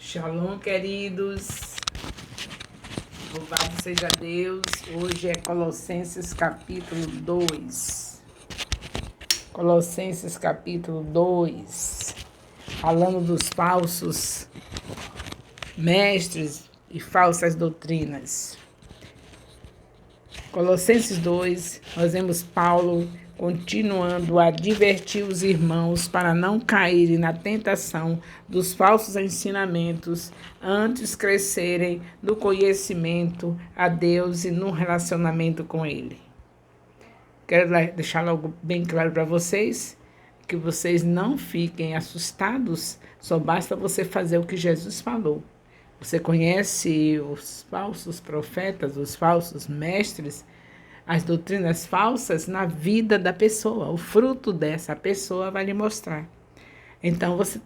Shalom, queridos. Louvado seja Deus. Hoje é Colossenses capítulo 2. Colossenses capítulo 2. Falando dos falsos mestres e falsas doutrinas. Colossenses 2, nós vemos Paulo continuando a advertir os irmãos para não caírem na tentação dos falsos ensinamentos, antes crescerem no conhecimento a Deus e no relacionamento com Ele. Quero deixar algo bem claro para vocês, que vocês não fiquem assustados, só basta você fazer o que Jesus falou. Você conhece os falsos profetas, os falsos mestres, as doutrinas falsas na vida da pessoa. O fruto dessa pessoa vai lhe mostrar. Então, você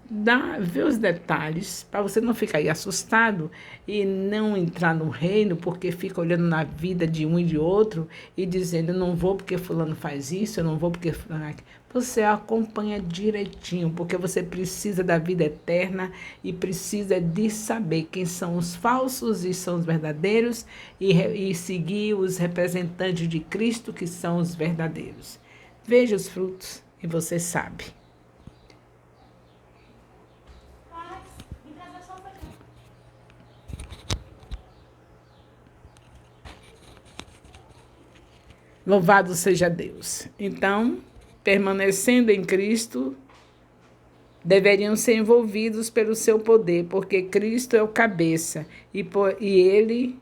vê os detalhes para você não ficar aí assustado e não entrar no reino porque fica olhando na vida de um e de outro e dizendo, eu não vou porque fulano faz isso, eu não vou porque fulano... Você acompanha direitinho, porque você precisa da vida eterna e precisa de saber quem são os falsos e são os verdadeiros e seguir os representantes de Cristo que são os verdadeiros. Veja os frutos e você sabe. Louvado seja Deus. Então, permanecendo em Cristo, deveriam ser envolvidos pelo seu poder, porque Cristo é o cabeça e por ele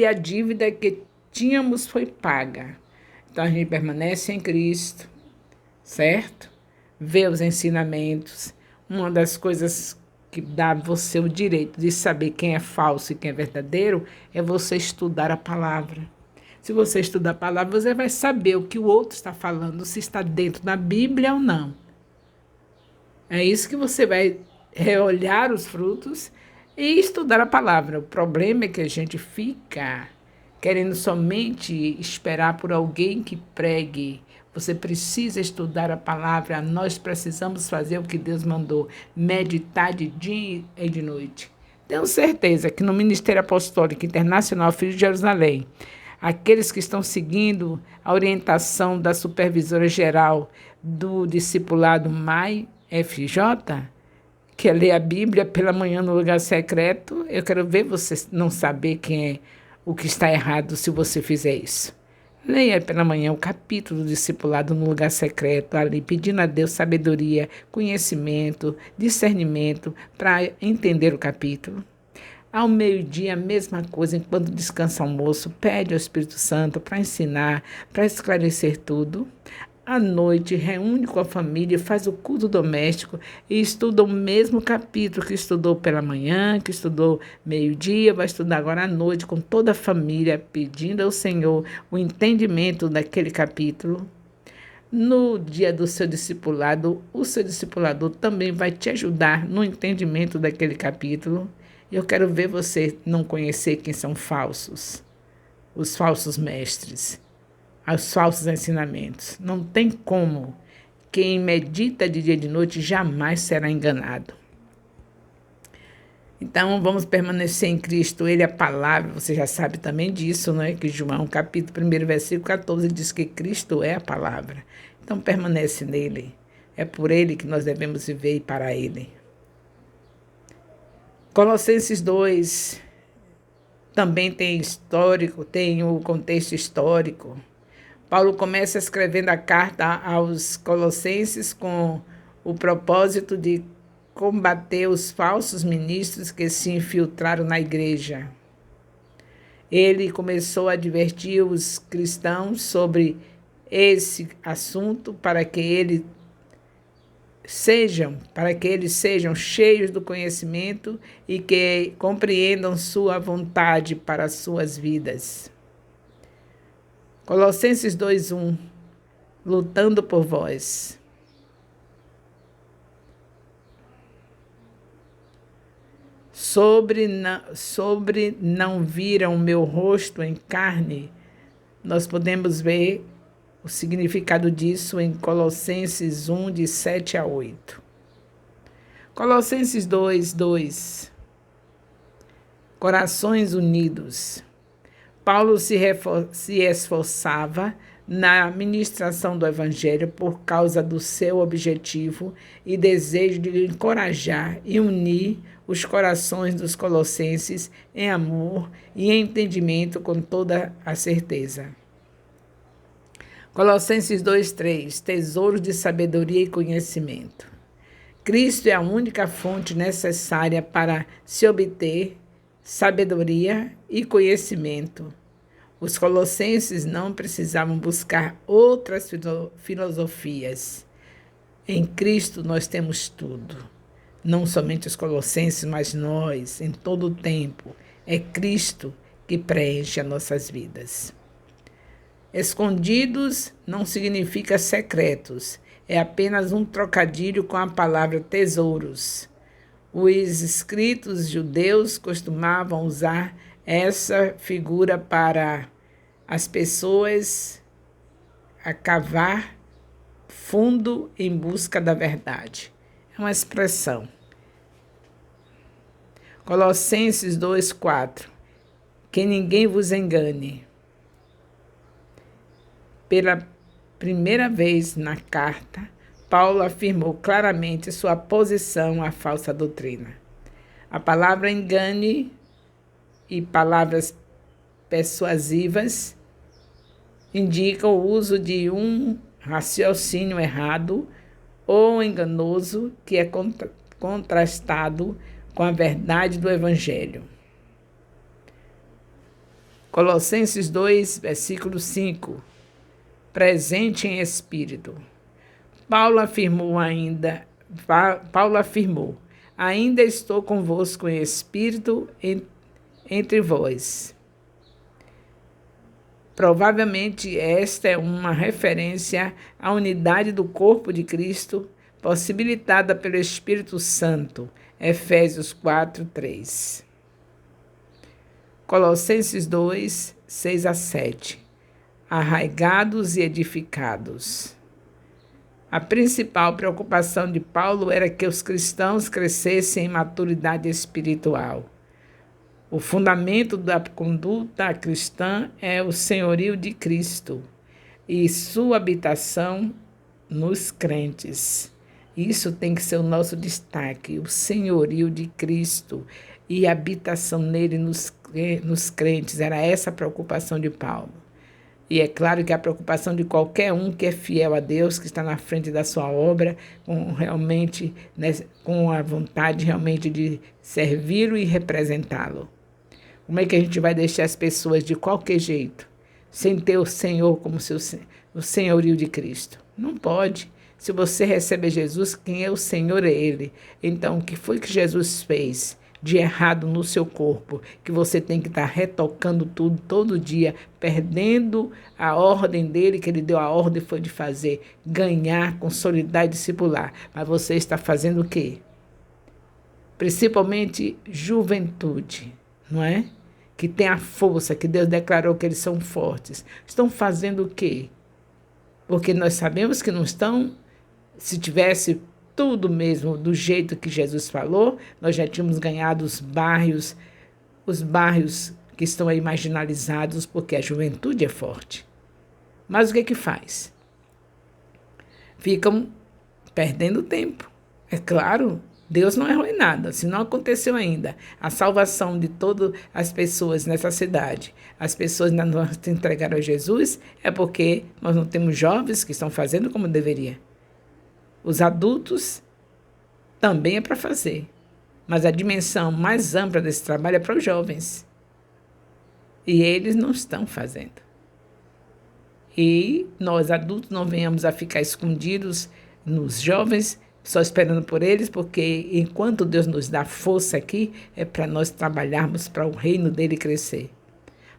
a dívida que tínhamos foi paga. Então, a gente permanece em Cristo, certo? Vê os ensinamentos. Uma das coisas que dá a você o direito de saber quem é falso e quem é verdadeiro é você estudar a palavra. Se você estudar a palavra, você vai saber o que o outro está falando, se está dentro da Bíblia ou não. É isso que você vai reolhar os frutos e estudar a palavra. O problema é que a gente fica querendo somente esperar por alguém que pregue. Você precisa estudar a palavra, nós precisamos fazer o que Deus mandou, meditar de dia e de noite. Tenho certeza que no Ministério Apostólico Internacional Filho de Jerusalém, aqueles que estão seguindo a orientação da supervisora geral do discipulado MAI FJ, que é ler a Bíblia pela manhã no lugar secreto, eu quero ver você não saber quem é o que está errado se você fizer isso. Leia pela manhã o capítulo do discipulado no lugar secreto, ali pedindo a Deus sabedoria, conhecimento, discernimento para entender o capítulo. Ao meio-dia, a mesma coisa, enquanto descansa o almoço, pede ao Espírito Santo para ensinar, para esclarecer tudo. À noite, reúne com a família, faz o culto doméstico e estuda o mesmo capítulo que estudou pela manhã, que estudou meio-dia, vai estudar agora à noite com toda a família, pedindo ao Senhor o entendimento daquele capítulo. No dia do seu discipulado, o seu discipulador também vai te ajudar no entendimento daquele capítulo. Eu quero ver você não conhecer quem são falsos, os falsos mestres, os falsos ensinamentos. Não tem como. Quem medita de dia e de noite jamais será enganado. Então, vamos permanecer em Cristo. Ele é a palavra, você já sabe também disso, não é? Que João, capítulo 1, versículo 14, diz que Cristo é a palavra. Então, permanece nele. É por ele que nós devemos viver e para ele. Colossenses 2 também tem o contexto histórico. Paulo começa escrevendo a carta aos Colossenses com o propósito de combater os falsos ministros que se infiltraram na igreja. Ele começou a advertir os cristãos sobre esse assunto para que eles sejam cheios do conhecimento e que compreendam sua vontade para as suas vidas. Colossenses 2:1, lutando por vós. Sobre não viram o meu rosto em carne, nós podemos ver o significado disso em Colossenses 1, de 7 a 8. Colossenses 2:2. Corações unidos. Paulo se esforçava na ministração do Evangelho por causa do seu objetivo e desejo de encorajar e unir os corações dos colossenses em amor e entendimento com toda a certeza. Colossenses 2:3. Tesouros de sabedoria e conhecimento. Cristo é a única fonte necessária para se obter sabedoria e conhecimento. Os colossenses não precisavam buscar outras filosofias. Em Cristo nós temos tudo. Não somente os colossenses, mas nós, em todo o tempo. É Cristo que preenche as nossas vidas. Escondidos não significa secretos. É apenas um trocadilho com a palavra tesouros. Os escritos judeus costumavam usar essa figura para as pessoas a cavar fundo em busca da verdade. É uma expressão. Colossenses 2:4. Que ninguém vos engane. Pela primeira vez na carta, Paulo afirmou claramente sua posição à falsa doutrina. A palavra engane e palavras persuasivas indicam o uso de um raciocínio errado ou enganoso que é contrastado com a verdade do Evangelho. Colossenses 2, versículo 5. Presente em espírito. Paulo afirmou, ainda estou convosco em espírito entre vós. Provavelmente esta é uma referência à unidade do corpo de Cristo, possibilitada pelo Espírito Santo. Efésios 4:3. Colossenses 2, 6-7. Arraigados e edificados. A principal preocupação de Paulo era que os cristãos crescessem em maturidade espiritual. O fundamento da conduta cristã é o senhorio de Cristo e sua habitação nos crentes. Isso tem que ser o nosso destaque, o senhorio de Cristo e a habitação nele nos crentes. Era essa a preocupação de Paulo. E é claro que a preocupação de qualquer um que é fiel a Deus, que está na frente da sua obra, com a vontade realmente de servi-lo e representá-lo. Como é que a gente vai deixar as pessoas de qualquer jeito, sem ter o Senhor como o senhorio de Cristo? Não pode. Se você recebe Jesus, quem é o Senhor é Ele. Então, o que foi que Jesus fez de errado no seu corpo, que você tem que estar retocando tudo todo dia, perdendo a ordem dele, que ele deu a ordem foi de fazer, ganhar, consolidar e discipular. Mas você está fazendo o quê? Principalmente juventude, não é? Que tem a força, que Deus declarou que eles são fortes. Estão fazendo o quê? Porque nós sabemos que não estão, se tivesse tudo mesmo do jeito que Jesus falou, nós já tínhamos ganhado os bairros que estão aí marginalizados, porque a juventude é forte. Mas o que faz? Ficam perdendo tempo. É claro, Deus não errou em nada, se não aconteceu ainda. A salvação de todas as pessoas nessa cidade, as pessoas não se entregaram a Jesus, é porque nós não temos jovens que estão fazendo como deveria. Os adultos também é para fazer, mas a dimensão mais ampla desse trabalho é para os jovens. E eles não estão fazendo. E nós, adultos, não venhamos a ficar escondidos nos jovens, só esperando por eles, porque enquanto Deus nos dá força aqui, é para nós trabalharmos para o reino dele crescer.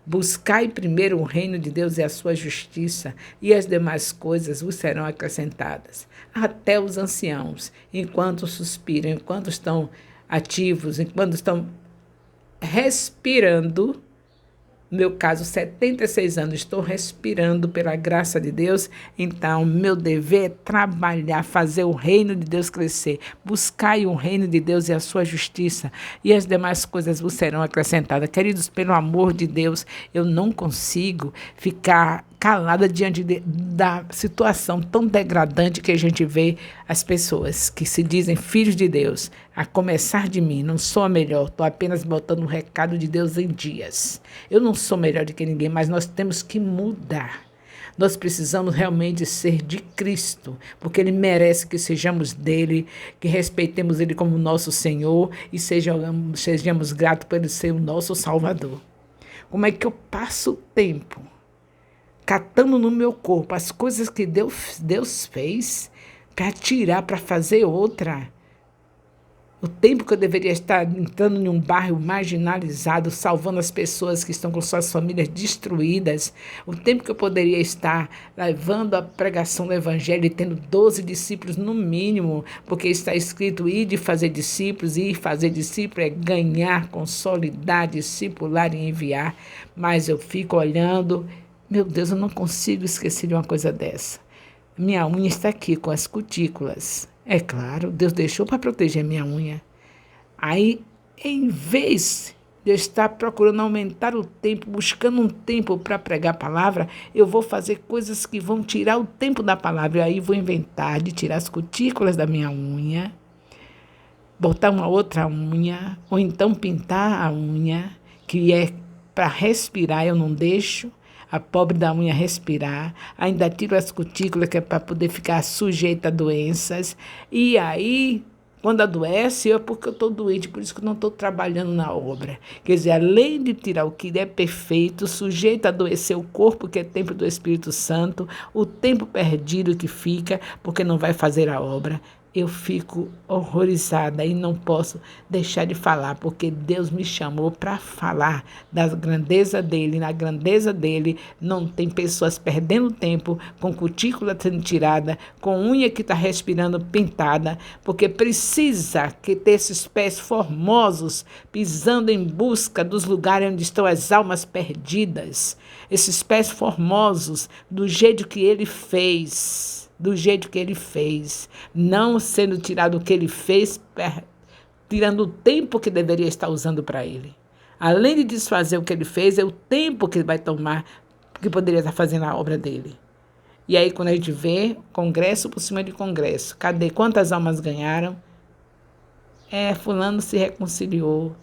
Buscai primeiro o reino de Deus e a sua justiça, e as demais coisas vos serão acrescentadas. Até os anciãos, enquanto suspiram, enquanto estão ativos, enquanto estão respirando, no meu caso, 76 anos, estou respirando pela graça de Deus, então meu dever é trabalhar, fazer o reino de Deus crescer. Buscai o reino de Deus e a sua justiça, e as demais coisas vos serão acrescentadas. Queridos, pelo amor de Deus, eu não consigo ficar calada diante da situação tão degradante que a gente vê as pessoas que se dizem filhos de Deus, a começar de mim. Não sou a melhor, estou apenas botando o recado de Deus em dias. Eu não sou melhor do que ninguém, mas nós temos que mudar. Nós precisamos realmente ser de Cristo, porque Ele merece que sejamos dele, que respeitemos Ele como nosso Senhor e sejamos gratos por Ele ser o nosso Salvador. Como é que eu passo o tempo catando no meu corpo as coisas que Deus fez para tirar, para fazer outra? O tempo que eu deveria estar entrando em um bairro marginalizado, salvando as pessoas que estão com suas famílias destruídas. O tempo que eu poderia estar levando a pregação do Evangelho e tendo 12 discípulos no mínimo, porque está escrito ir de fazer discípulos, e fazer discípulo é ganhar, consolidar, discipular e enviar. Mas eu fico olhando, meu Deus, eu não consigo esquecer de uma coisa dessa. Minha unha está aqui com as cutículas. É claro, Deus deixou para proteger minha unha. Aí, em vez de eu estar procurando aumentar o tempo, buscando um tempo para pregar a palavra, eu vou fazer coisas que vão tirar o tempo da palavra. E aí vou inventar de tirar as cutículas da minha unha, botar uma outra unha, ou então pintar a unha, que é para respirar, eu não deixo a pobre da unha respirar, ainda tiro as cutículas, que é para poder ficar sujeita a doenças, e aí, quando adoece, é porque eu estou doente, por isso que eu não estou trabalhando na obra. Quer dizer, além de tirar o que é perfeito, sujeito a adoecer o corpo, que é templo do Espírito Santo, o tempo perdido que fica, porque não vai fazer a obra. Eu fico horrorizada e não posso deixar de falar, porque Deus me chamou para falar da grandeza dele. Na grandeza dele não tem pessoas perdendo tempo com cutícula sendo tirada, com unha que está respirando pintada, porque precisa que ter esses pés formosos pisando em busca dos lugares onde estão as almas perdidas. Esses pés formosos do jeito que ele fez. Do jeito que ele fez, não sendo tirado o que ele fez, tirando o tempo que deveria estar usando para ele. Além de desfazer o que ele fez, é o tempo que ele vai tomar, que poderia estar fazendo a obra dele. E aí, quando a gente vê congresso por cima de congresso, cadê? Quantas almas ganharam? Fulano se reconciliou.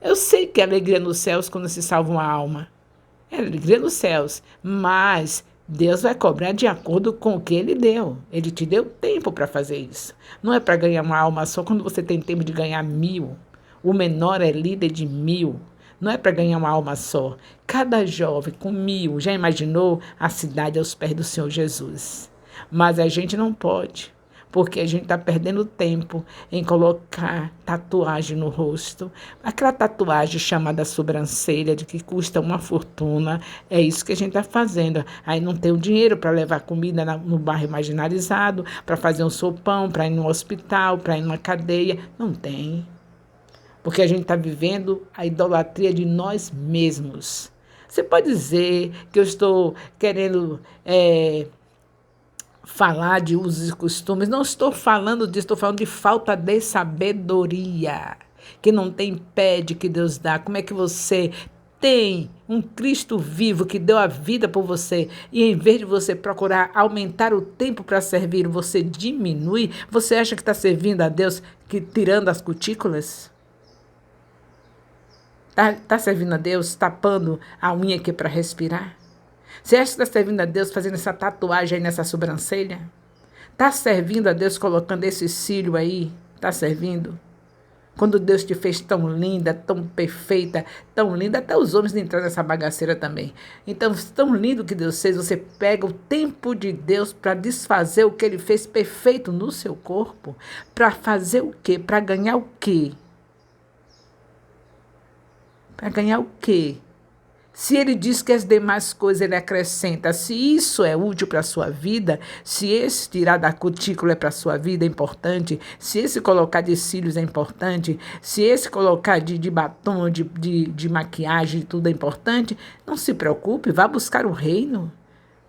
Eu sei que é alegria nos céus quando se salva uma alma. É alegria nos céus, mas Deus vai cobrar de acordo com o que Ele deu. Ele te deu tempo para fazer isso. Não é para ganhar uma alma só quando você tem tempo de ganhar 1000. O menor é líder de 1000. Não é para ganhar uma alma só. Cada jovem com 1000, já imaginou a cidade aos pés do Senhor Jesus? Mas a gente não pode, porque a gente está perdendo tempo em colocar tatuagem no rosto. Aquela tatuagem chamada sobrancelha, de que custa uma fortuna, é isso que a gente está fazendo. Aí não tem o dinheiro para levar comida no bairro marginalizado, para fazer um sopão, para ir no hospital, para ir numa cadeia. Não tem. Porque a gente está vivendo a idolatria de nós mesmos. Você pode dizer que eu estou querendo falar de usos e costumes. Não estou falando disso, estou falando de falta de sabedoria, que não tem pé de que Deus dá. Como é que você tem um Cristo vivo que deu a vida por você e em vez de você procurar aumentar o tempo para servir, você diminui? Você acha que está servindo a Deus tirando as cutículas? Está servindo a Deus tapando a unha aqui para respirar? Você acha que está servindo a Deus fazendo essa tatuagem aí nessa sobrancelha? Está servindo a Deus colocando esse cílio aí? Está servindo? Quando Deus te fez tão linda, tão perfeita, tão linda, até os homens entram nessa bagaceira também. Então, tão lindo que Deus fez, você pega o tempo de Deus para desfazer o que Ele fez perfeito no seu corpo. Para fazer o quê? Para ganhar o quê? Para ganhar o quê? Se ele diz que as demais coisas ele acrescenta, se isso é útil para a sua vida, se esse tirar da cutícula é para a sua vida é importante, se esse colocar de cílios é importante, se esse colocar de batom, de maquiagem, tudo é importante, não se preocupe, vá buscar o reino,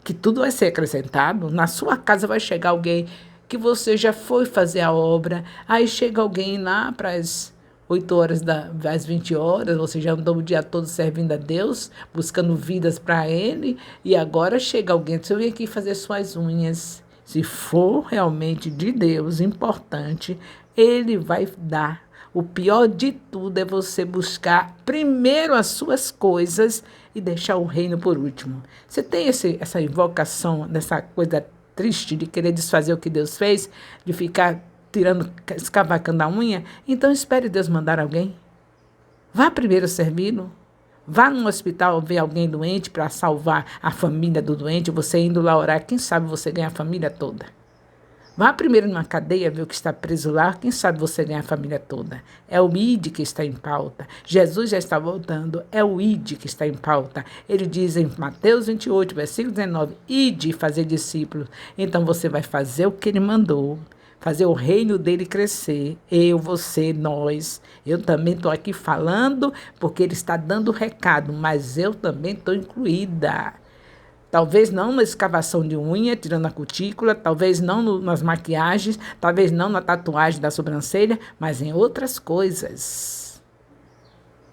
que tudo vai ser acrescentado. Na sua casa vai chegar alguém que você já foi fazer a obra, aí chega alguém lá para as 8 horas às 20 horas, você já andou o dia todo servindo a Deus, buscando vidas para Ele, e agora chega alguém, você vem aqui fazer suas unhas. Se for realmente de Deus, importante, Ele vai dar. O pior de tudo é você buscar primeiro as suas coisas e deixar o reino por último. Você tem essa invocação, dessa coisa triste de querer desfazer o que Deus fez, de ficar escavacando a unha? Então espere Deus mandar alguém. Vá primeiro servi-lo. Vá num hospital ver alguém doente para salvar a família do doente, você indo lá orar, quem sabe você ganha a família toda. Vá primeiro numa cadeia ver o que está preso lá, quem sabe você ganha a família toda. É o ID que está em pauta. Jesus já está voltando, é o ID que está em pauta. Ele diz em Mateus 28, versículo 19, ide fazer discípulos. Então você vai fazer o que ele mandou, fazer o reino dele crescer. Eu, você, nós. Eu também estou aqui falando porque ele está dando o recado, mas eu também estou incluída. Talvez não na escavação de unha, tirando a cutícula, talvez não nas maquiagens, talvez não na tatuagem da sobrancelha, mas em outras coisas.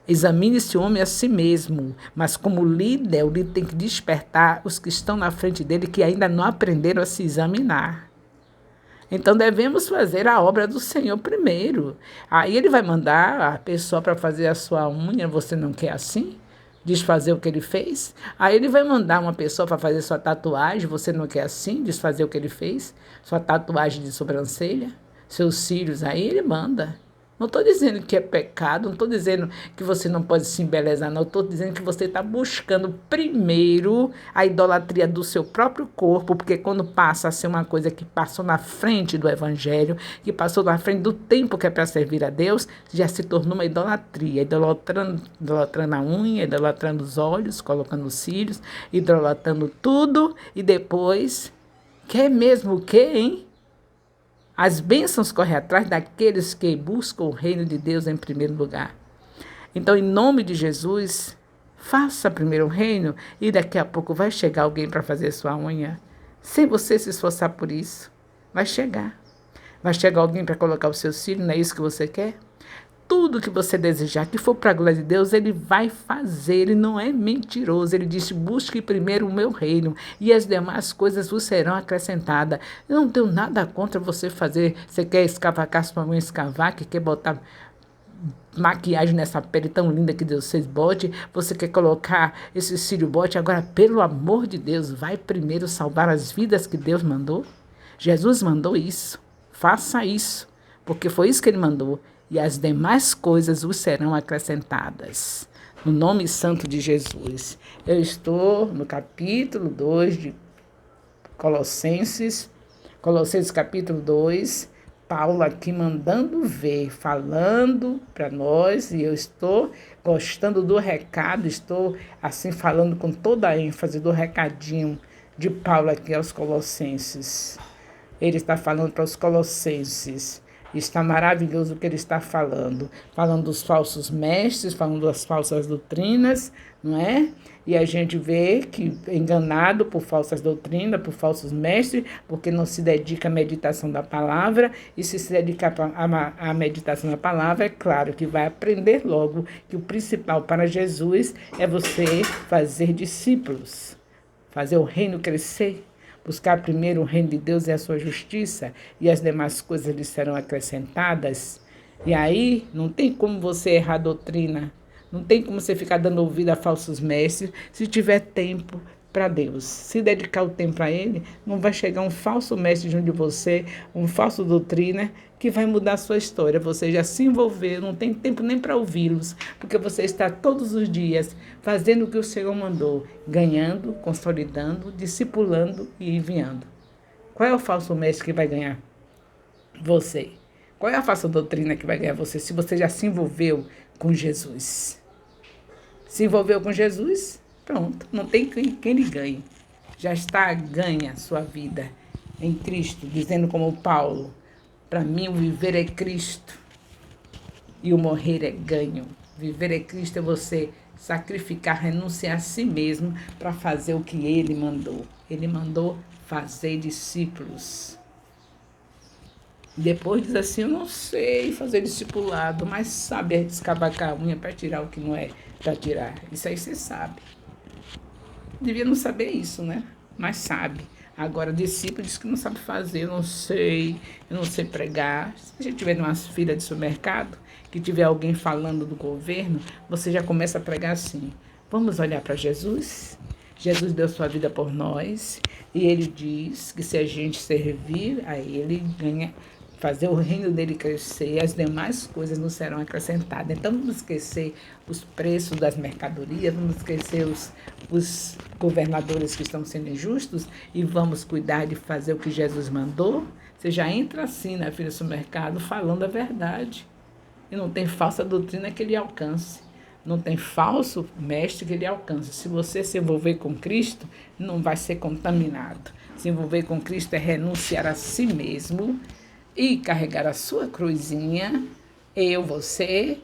Examine esse homem a si mesmo, mas como líder, o líder tem que despertar os que estão na frente dele que ainda não aprenderam a se examinar. Então devemos fazer a obra do Senhor primeiro. Aí ele vai mandar a pessoa para fazer a sua unha, você não quer assim? Desfazer o que ele fez? Aí ele vai mandar uma pessoa para fazer sua tatuagem, você não quer assim? Desfazer o que ele fez? Sua tatuagem de sobrancelha? Seus cílios, aí ele manda. Não estou dizendo que é pecado, não estou dizendo que você não pode se embelezar, não. Estou dizendo que você está buscando primeiro a idolatria do seu próprio corpo, porque quando passa a ser uma coisa que passou na frente do evangelho, que passou na frente do tempo que é para servir a Deus, já se tornou uma idolatria, idolatrando a unha, idolatrando os olhos, colocando os cílios, idolatrando tudo, e depois, quer mesmo o quê, hein? As bênçãos correm atrás daqueles que buscam o reino de Deus em primeiro lugar. Então, em nome de Jesus, faça primeiro o reino e daqui a pouco vai chegar alguém para fazer sua unha. Sem você se esforçar por isso, vai chegar. Vai chegar alguém para colocar o seu cílio, não é isso que você quer? Tudo que você desejar, que for para a glória de Deus, Ele vai fazer. Ele não é mentiroso. Ele disse, busque primeiro o meu reino e as demais coisas vos serão acrescentadas. Eu não tenho nada contra você fazer. Você quer escavacar sua mãe, escavar, que quer botar maquiagem nessa pele tão linda que Deus fez, bote. Você quer colocar esse cílio, bote. Agora, pelo amor de Deus, vai primeiro salvar as vidas que Deus mandou. Jesus mandou isso. Faça isso, porque foi isso que Ele mandou. E as demais coisas vos serão acrescentadas. No nome santo de Jesus. Eu estou no capítulo 2 de Colossenses. Colossenses capítulo 2. Paulo aqui mandando ver, falando para nós. E eu estou gostando do recado. Estou assim falando com toda a ênfase do recadinho de Paulo aqui aos Colossenses. Ele está falando para os Colossenses. Está maravilhoso o que ele está falando. Falando dos falsos mestres, falando das falsas doutrinas, não é? E a gente vê que é enganado por falsas doutrinas, por falsos mestres, porque não se dedica à meditação da palavra. E se dedicar à meditação da palavra, é claro que vai aprender logo que o principal para Jesus é você fazer discípulos, fazer o reino crescer. Buscar primeiro o reino de Deus e a sua justiça, e as demais coisas lhe serão acrescentadas. E aí, não tem como você errar a doutrina, não tem como você ficar dando ouvido a falsos mestres, se tiver tempo para Deus. Se dedicar o tempo a Ele, não vai chegar um falso mestre junto de você, um falso doutrina, que vai mudar a sua história. Você já se envolveu, não tem tempo nem para ouvi-los, porque você está todos os dias fazendo o que o Senhor mandou, ganhando, consolidando, discipulando e enviando. Qual é o falso mestre que vai ganhar? Você. Qual é a falsa doutrina que vai ganhar você, se você já se envolveu com Jesus? Se envolveu com Jesus? Pronto, não tem quem lhe ganhe. Já está ganha a sua vida em Cristo, dizendo como Paulo, para mim o viver é Cristo e o morrer é ganho. Viver é Cristo é você sacrificar, renunciar a si mesmo para fazer o que ele mandou. Ele mandou fazer discípulos. Depois diz assim, eu não sei fazer discipulado, mas sabe escavacar a unha para tirar o que não é para tirar. Isso aí você sabe. Devia não saber isso, né? Mas sabe. Agora, discípulo diz que não sabe fazer, eu não sei pregar. Se a gente tiver numa fila de supermercado, que tiver alguém falando do governo, você já começa a pregar assim. Vamos olhar para Jesus? Jesus deu sua vida por nós e ele diz que se a gente servir a ele, ganha, fazer o reino dele crescer e as demais coisas nos serão acrescentadas. Então, vamos esquecer os preços das mercadorias, vamos esquecer os governadores que estão sendo injustos e vamos cuidar de fazer o que Jesus mandou. Você já entra assim na fila do supermercado falando a verdade. E não tem falsa doutrina que ele alcance. Não tem falso mestre que ele alcance. Se você se envolver com Cristo, não vai ser contaminado. Se envolver com Cristo é renunciar a si mesmo e carregar a sua cruzinha, você,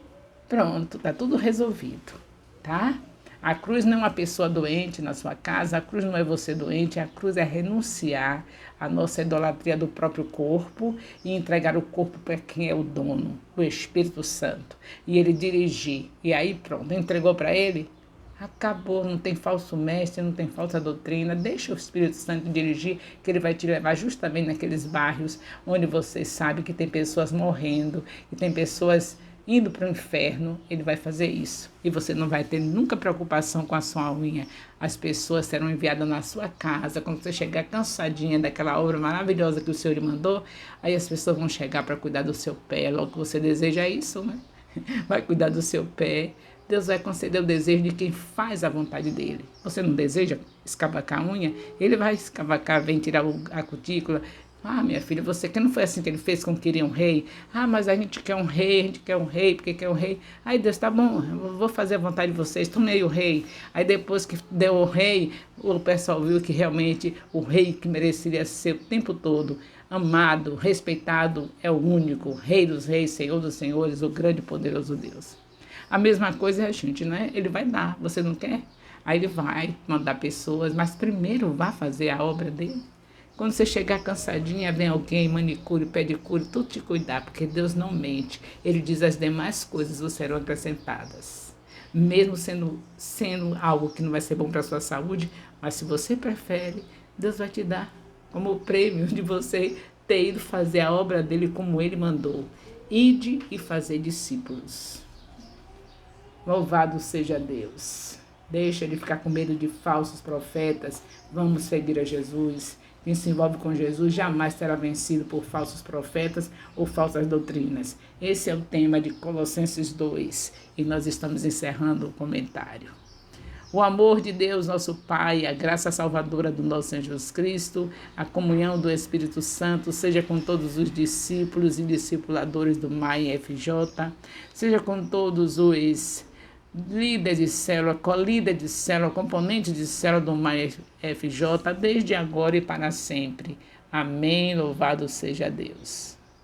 pronto, tá tudo resolvido, tá? A cruz não é uma pessoa doente na sua casa, a cruz não é você doente, a cruz é renunciar à nossa idolatria do próprio corpo e entregar o corpo para quem é o dono, o Espírito Santo, e ele dirigir. E aí pronto, entregou para ele, acabou, não tem falso mestre, não tem falsa doutrina, deixa o Espírito Santo dirigir, que ele vai te levar justamente naqueles bairros onde você sabe que tem pessoas morrendo, que tem pessoas indo para o inferno, ele vai fazer isso. E você não vai ter nunca preocupação com a sua unha. As pessoas serão enviadas na sua casa. Quando você chegar cansadinha daquela obra maravilhosa que o Senhor lhe mandou, aí as pessoas vão chegar para cuidar do seu pé. Logo que você deseja isso, né? Vai cuidar do seu pé. Deus vai conceder o desejo de quem faz a vontade dele. Você não deseja escavacar a unha? Ele vai escavacar, vem tirar a cutícula. Ah, minha filha, você que não foi assim que ele fez quando queria um rei? Ah, mas a gente quer um rei, porque quer um rei. Aí Deus, tá bom, eu vou fazer a vontade de vocês, tomei o rei. Aí depois que deu o rei, o pessoal viu que realmente o rei que mereceria ser o tempo todo amado, respeitado, é o único, Rei dos reis, Senhor dos senhores, o grande e poderoso Deus. A mesma coisa é a gente, né? Ele vai dar, você não quer? Aí ele vai mandar pessoas, mas primeiro vá fazer a obra dele. Quando você chegar cansadinha, vem alguém, manicure, pedicure, tudo te cuidar, porque Deus não mente. Ele diz as demais coisas vos serão acrescentadas. Mesmo sendo algo que não vai ser bom para a sua saúde, mas se você prefere, Deus vai te dar como prêmio de você ter ido fazer a obra dele como ele mandou. Ide e fazer discípulos. Louvado seja Deus. Deixa de ficar com medo de falsos profetas. Vamos seguir a Jesus. Quem se envolve com Jesus jamais será vencido por falsos profetas ou falsas doutrinas. Esse é o tema de Colossenses 2 e nós estamos encerrando o comentário. O amor de Deus, nosso Pai, a graça salvadora do nosso Senhor Jesus Cristo, a comunhão do Espírito Santo, seja com todos os discípulos e discipuladores do MAI FJ, seja com todos os líder de célula, colíder de célula, componente de célula do MAI FJ, desde agora e para sempre. Amém. Louvado seja Deus.